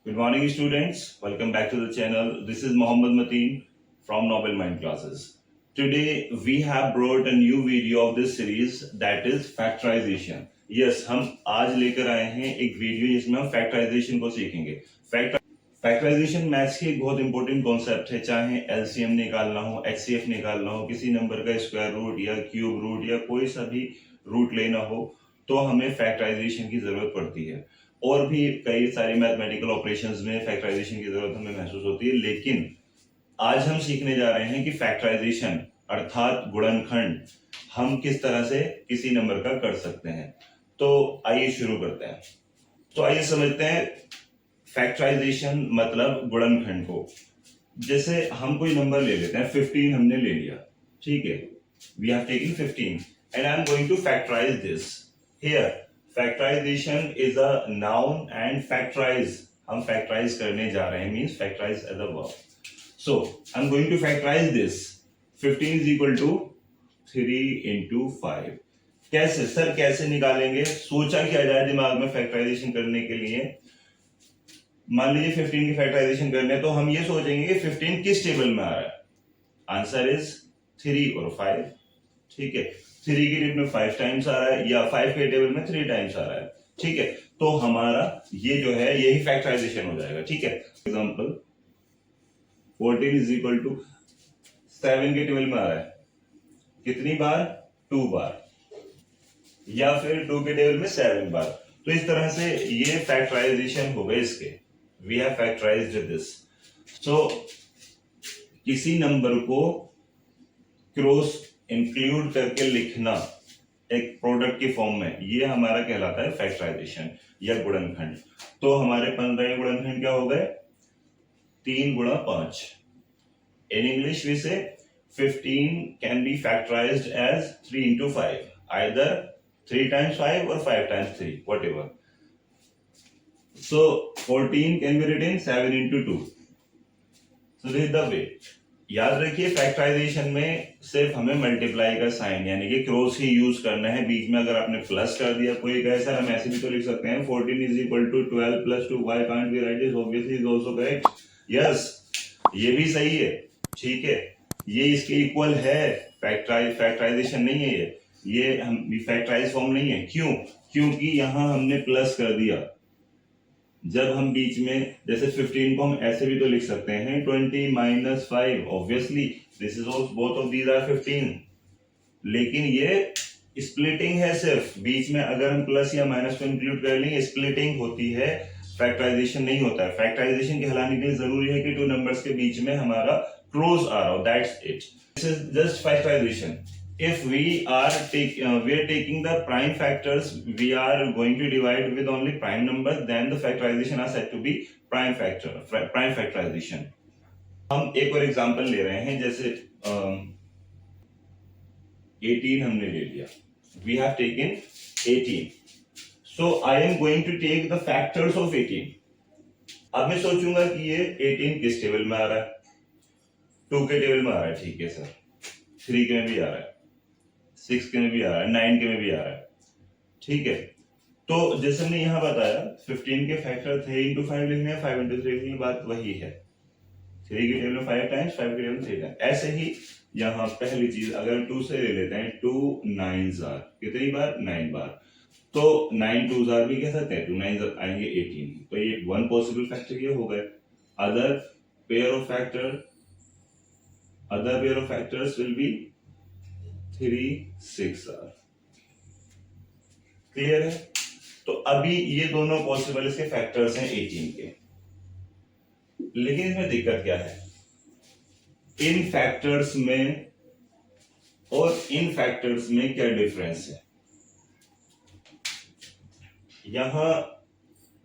Good morning, students. Welcome back to the channel. This is Mohammed Mateen from Nobel Mind Classes. Today, we have brought a new video of this series that is factorization. Yes, हम आज लेकर आए हैं एक video जिसमें हम factorisation को सीखेंगे. फैक्टराइजेशन मैथ्स की एक बहुत इंपॉर्टेंट कॉन्सेप्ट है. चाहे एलसीएम निकालना हो, एचसीएफ निकालना हो, किसी नंबर का स्क्वायर रूट या क्यूब रूट या कोई सा भी रूट लेना हो, तो हमें फैक्टराइजेशन की जरूरत पड़ती है. और भी कई सारे मैथमेटिकल ऑपरेशंस में फैक्टराइजेशन की जरूरत हमें महसूस होती है. लेकिन आज हम सीखने जा रहे हैं कि फैक्टराइजेशन अर्थात गुणनखंड हम किस तरह से किसी नंबर का कर सकते हैं. तो आइए शुरू करते हैं. तो आइए समझते हैं फैक्टराइजेशन मतलब गुणनखंड को. जैसे हम कोई नंबर ले लेते हैं, 15 हमने ले लिया, ठीक है. We have taken 15 and I am going to factorise this. Here factorisation is a noun and factorise हम फैक्टराइज करने जा रहे हैं means factorise as a verb. So I am going to factorise this. 15 is equal to 3 into 5. कैसे sir, कैसे निकालेंगे? सोचा किया जाए दिमाग में फैक्टराइजेशन करने के लिए. मान लीजिए 15 की फैक्टराइजेशन करने, तो हम ये सोचेंगे कि 15 किस टेबल में आ रहा है. आंसर इज 3 और 5. ठीक है, 3 की टेबल में 5 टाइम्स आ रहा है या 5 के टेबल में 3 टाइम्स आ रहा है. ठीक है, तो हमारा ये जो है यही फैक्टराइजेशन हो जाएगा. ठीक है, एग्जांपल 14 इज इक्वल टू 7 के टेबल में आ रहा है कितनी बार? 2 बार. या फिर 2 के टेबल में 7 बार. तो इस तरह से ये फैक्टराइजेशन हो गए इसके. We have factorized this. So किसी नंबर को क्रॉस इंक्लूड करके लिखना एक प्रोडक्ट की फॉर्म में, ये हमारा कहलाता है फैक्टराइजेशन या गुणनखंड. तो हमारे 15 गुणनखंड क्या हो गए? 3 गुणा 5. इन इंग्लिश वी से 15 can be factorized as 3 into 5, either 3 times 5 or 5 times 3, whatever. So 14 can be written 7 into 2. So this is the way. याद रखिए फैक्टराइजेशन में सिर्फ हमें मल्टीप्लाई का साइन यानी कि क्रॉस ही यूज करना है. बीच में अगर आपने प्लस कर दिया, कोई कहे सर हम ऐसे भी तो लिख सकते हैं 14 is equal to 12 plus 2, why can't we write this? Obviously is also correct. Yes, ये भी सही है. ठीक है, ये इसके इक्वल है. फैक्टराइजेशन नहीं है ये हम फैक्टराइज फॉर्म नहीं है. क्यों? क्योंकि यहां हमने प्लस कर दिया. जब हम बीच में जैसे 15 को हम ऐसे भी तो लिख सकते हैं 20 minus 5. Obviously this is also both of these are 15. लेकिन ये स्प्लिटिंग है. सिर्फ बीच में अगर हम प्लस या माइनस को इंक्लूड कर लेंगे स्प्लिटिंग होती है, फैक्टराइजेशन नहीं होता है. फैक्टराइजेशन कहलाने के लिए जरूरी है कि 2 नंबर्स के बीच में हमारा क्रॉस आ रहा हो. That's it. This is just factorisation. If we are taking the prime factors, we are going to divide with only prime numbers, then the factorization are said to be prime factorization. हम एक और example ले रहे हैं. जैसे 18 हमने ले लिया. We have taken 18. So I am going to take the factors of 18. अब मैं सोचूंगा कि ये 18 किस टेबल में आ रहा है. 2 के टेबल में आ रहा है. ठीक है सर, 3 के में भी आ रहा है, 6 के में भी आ रहा है, 9 के में भी आ रहा है. ठीक है, तो जैसे हमने यहाँ बताया 15 के फैक्टर 3 into 5 लिखने हैं, 5 into 3 लिखने की बात वही है. 3 के टेबल में 5 टाइम्स, 5 के टेबल में 3 टाइम्स. ऐसे ही यहाँ पहली चीज अगर 2 से ले लेते हैं, 2 9s are कितनी बार? 9 बार. तो 9 2s are भी कह सकते हैं, 2 9s आएंगे 18. तो ये वन पॉसिबल फैक्टर ये हो गए. Other pair of factors will be 3 6 are. Clear है? तो अभी ये दोनों पॉसिबल इसके फैक्टर्स हैं 18 के. लेकिन इसमें दिक्कत क्या है? इन फैक्टर्स में और इन फैक्टर्स में क्या डिफरेंस है? यहां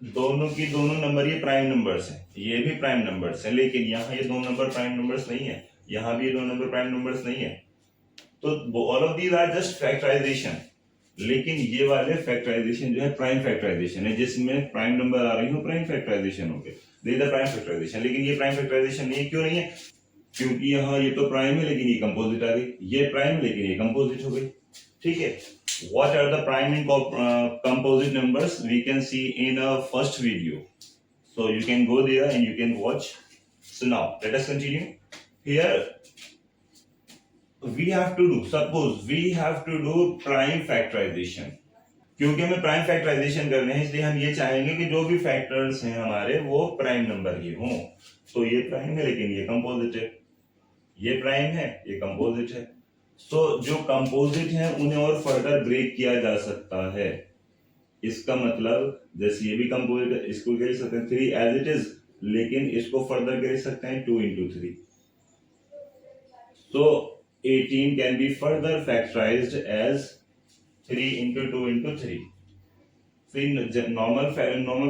दोनों की दोनों नंबर ये प्राइम नंबर्स हैं, ये भी प्राइम नंबर्स हैं. लेकिन यहां ये 2 नंबर प्राइम नंबर्स नहीं है, यहां भी ये 2 नंबर प्राइम नंबर्स नहीं है. तो all of these are just factorisation. लेकिन ये वाले फैक्टराइजेशन जो है प्राइम फैक्टराइजेशन है, जिसमें प्राइम नंबर आ रही हो प्राइम फैक्टराइजेशन हो गए. This is the prime factorisation. लेकिन ये प्राइम फैक्टराइजेशन नहीं है. क्यों नहीं है? क्योंकि यहाँ ये तो प्राइम है लेकिन ये कंपोजिट आ गई. ये प्राइम लेकिन ये कंपोजिट हो गई. ठीक है, what are the prime and composite numbers we can see in a first video. So you can go there and you can watch. So now let us continue. Here we have to do, suppose we have to do prime factorization. क्योंकि हमें prime factorisation करने हैं इसलिए हम ये चाहेंगे कि जो भी फैक्टर्स हैं हमारे वो प्राइम नंबर के हों. तो ये प्राइम है लेकिन ये कंपोजिट है, ये प्राइम है ये कंपोजिट है. सो जो कंपोजिट है उन्हें और फर्दर ब्रेक किया जा सकता है. इसका मतलब जैसे ये भी कंपोजिट है, इसको कह सकते हैं 3 एज इट इज, लेकिन इसको फर्दर कह सकते हैं 2 into 3. So 18 can be further factorized as 3 into 2 into 3. फिर नॉर्मल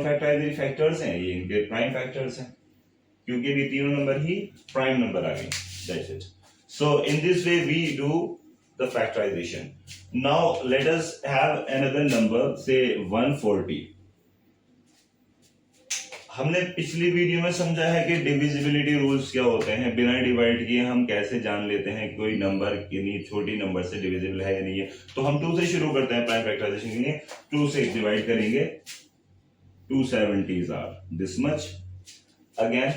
फैक्टराइज फैक्टर्स हैं ये, इनके प्राइम फैक्टर्स हैं क्योंकि भी तीनों नंबर ही प्राइम नंबर आ गए. That's it. So in this way we do the factorisation. Now let us have another number से 140. हमने पिछली वीडियो में समझा है कि डिविजिबिलिटी रूल्स क्या होते हैं, बिना डिवाइड किए हम कैसे जान लेते हैं कोई नंबर कितनी छोटी नंबर से डिविजिबल है या नहीं है. तो हम 2 से शुरू करते हैं प्राइम फैक्टराइजेशन के लिए. 2 से डिवाइड करेंगे, 270s are this much. Again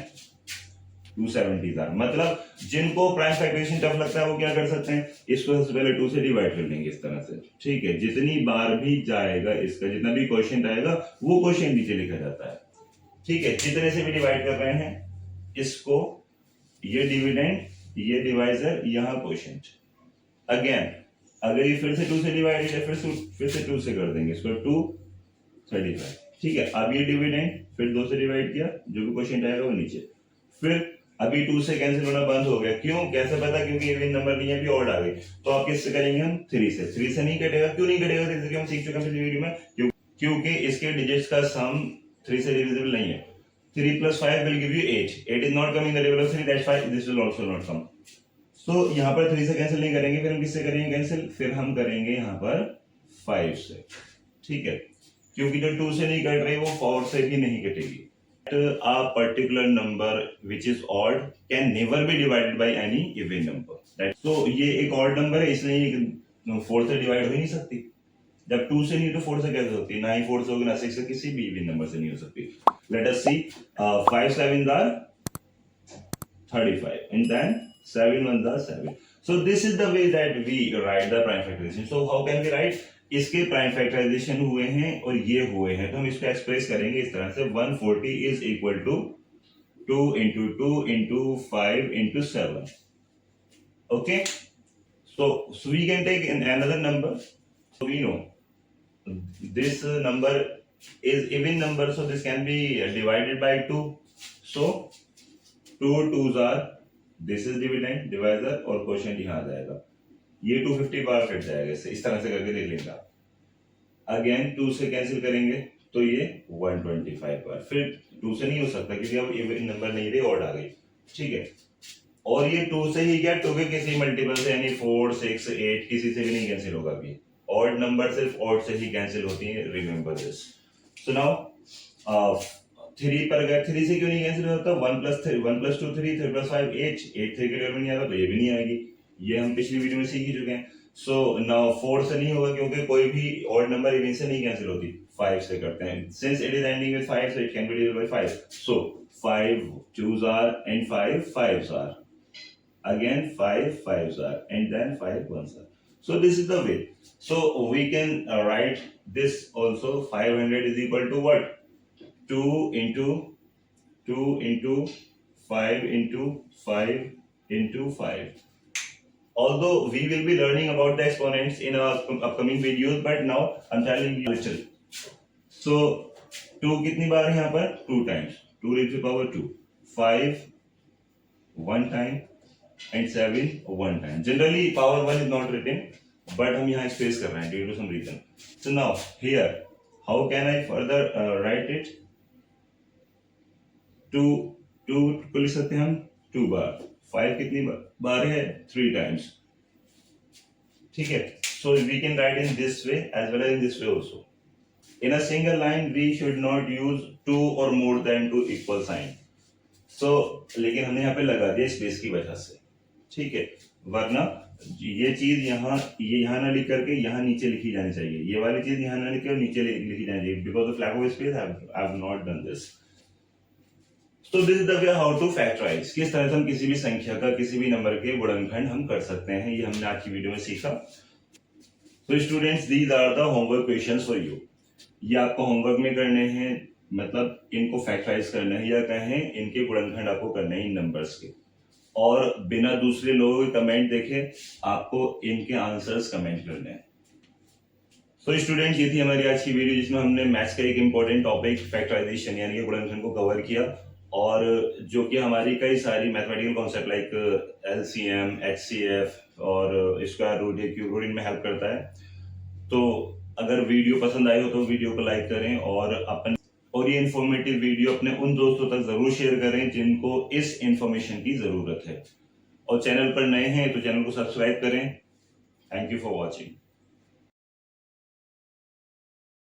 270s are, मतलब जिनको प्राइम फैक्टराइजेशन टफ लगता है वो क्या कर सकते हैं, इसको सबसे पहले 2 से डिवाइड कर लेंगे इस तरह से. ठीक है, जितनी बार भी जाएगा इसका, जितना भी क्वेश्चन आएगा वो क्वेश्चन नीचे लिखा जाता है. ठीक है, जितने से भी डिवाइड कर रहे हैं इसको, ये डिविडेंड, ये डिवाइजर, यहाँ क्वोशिएंट. अगेन अगर ये फिर से 2 से डिवाइड है फिर से 2 से कर देंगे इसको, 235. ठीक है, अब ये डिविडेंड फिर 2 से डिवाइड किया, जो भी क्वोशिएंट आएगा वो नीचे. फिर अभी 2 से कैंसिल होना बंद हो गया. क्यों, कैसे पता, क्योंकि इवन नंबर नहीं है, अभी ऑड आ गई. तो आप किससे करेंगे, हम 3 से. 3 से नहीं कटेगा. क्यों नहीं कटेगा, जैसे हम सीख चुके हैं पिछली वीडियो में, क्योंकि इसके डिजिट्स का सम 3 से डिविजिबल नहीं है. 3 plus 5 will give you 8. 8 is not coming in the table of 3, that's why this will also not come. So यहाँ पर 3 से कैंसिल नहीं करेंगे, फिर हम किससे करेंगे कैंसिल, फिर हम करेंगे यहाँ पर 5 से. ठीक है, क्योंकि जो 2 से नहीं कट रही वो 4 से भी नहीं कटेगी. A particular number which is odd can never be divided by any even number. So ये एक odd number है इसलिए 4 से डिवाइड हो ही नहीं सकती. जब 2 से नहीं तो 4 से कैसे होती है, ना ही 4 से होगी ना 6 से, किसी भी इवन नंबर से नहीं हो सकती. Let us see. 5 sevens are 35 and then 7 ones are 7. So this is the way that we write the prime factorization. So how can we write? इसके प्राइम फैक्टराइजेशन हुए हैं और ये हुए हैं, तो हम इसको एक्सप्रेस करेंगे इस तरह से. 140 is equal to 2 into 2 into 5 into 7. Okay, so we can take another number. So we know this number is even number, so this can be divided by 2. So 2 2s are, this is dividend, divisor और quotient यहाँ आ जाएगा. ये 250 बार cut जाएगा इससे, इस तरह से करके देख लेंगे. अगेन 2 से कैंसिल करेंगे तो ये 125 बार. फिर 2 से नहीं हो सकता क्योंकि अब इवन नंबर नहीं रही, ऑड आ गई. ठीक है, और ये 2 से ही क्या, 2 के किसी मल्टीपल से यानी 4 6 8 किसी से भी नहीं कैंसिल होगा. अभी ऑड नंबर सिर्फ ऑड से ही कैंसिल होती है, रिमेंबर दिस. सो नाउ 3 पर गए, 3 से क्यों नहीं कैंसिल होता, 1 plus 3 1 plus 2 3 3 plus 5 8 8 3 के टेबल में नहीं आता तो ये भी नहीं आएगी. ये हम पिछली वीडियो में सीख ही चुके हैं. सो नाउ 4 से नहीं होगा क्योंकि कोई भी ऑड नंबर इवन से नहीं कैंसिल होती, 5 से करते हैं. Since it is ending with 5 so it can be divided by 5. So 5 2s are and 5 5s are. Again 5 5s are and then 5 1s are. So this is the way. So we can write this also. 500 is equal to what, 2 into 2 into 5 into 5 into 5. Although we will be learning about the exponents in our upcoming videos, but now I'm telling you little. So 2 कितनी बार है यहाँ पर, 2 times. 2 raised to the power 2. 5 1 time and 7 1 time. Generally power 1 is not written, but हम यहाँ express कर रहे हैं due to some reason. So now here how can I further write it? 2 को लिख सकते हैं हम 2 बार. 5 कितनी बार है, 3 times. ठीक है, so we can write in this way as well as in this way also. In a single line we should not use 2 or more than 2 equal sign. So लेकिन हमने यहाँ पे लगा दिया स्पेस की वजह से. ठीक है, वरना ये चीज यहाँ, ये यहाँ ना लिख करके यहाँ नीचे लिखी जानी चाहिए, ये वाली चीज यहाँ ना लिख कर नीचे लिखी जानी चाहिए. Because of lack of space I have not done this. तो this is the way how to factorize, किस तरह से हम किसी भी संख्या का किसी भी नंबर के गुणनखंड हम कर सकते हैं, ये हमने आज की वीडियो में सीखा। तो students, these are the homework questions for you. ये आपको होमवर्क में करने हैं, मतलब इनको फैक्टराइज करना है या कहें इनके गुणनखंड आपको करने हैं इन नंबर्स के, और बिना दूसरे लोगों के कमेंट देखे आपको इनके आंसर्स कमेंट करने हैं। तो स्टूडेंट, ये थी हमारी आज की वीडियो जिसमें हमने मैथ्स का एक इंपॉर्टेंट टॉपिक फैक्टराइजेशन यानी कि गुणनखंड को कवर किया, और जो कि हमारी कई सारी mathematical concept like LCM, HCF और स्क्वायर रूट या क्यूब रूट इनमें हेल्प करता है। तो अगर वीडियो पसंद आई हो तो वीडियो को लाइक करें और ये इन्फॉर्मेटिव वीडियो अपने उन दोस्तों तक जरूर शेयर करें जिनको इस इंफॉर्मेशन की जरूरत है, और चैनल पर नए हैं तो चैनल को सब्सक्राइब करें। Thank you for watching.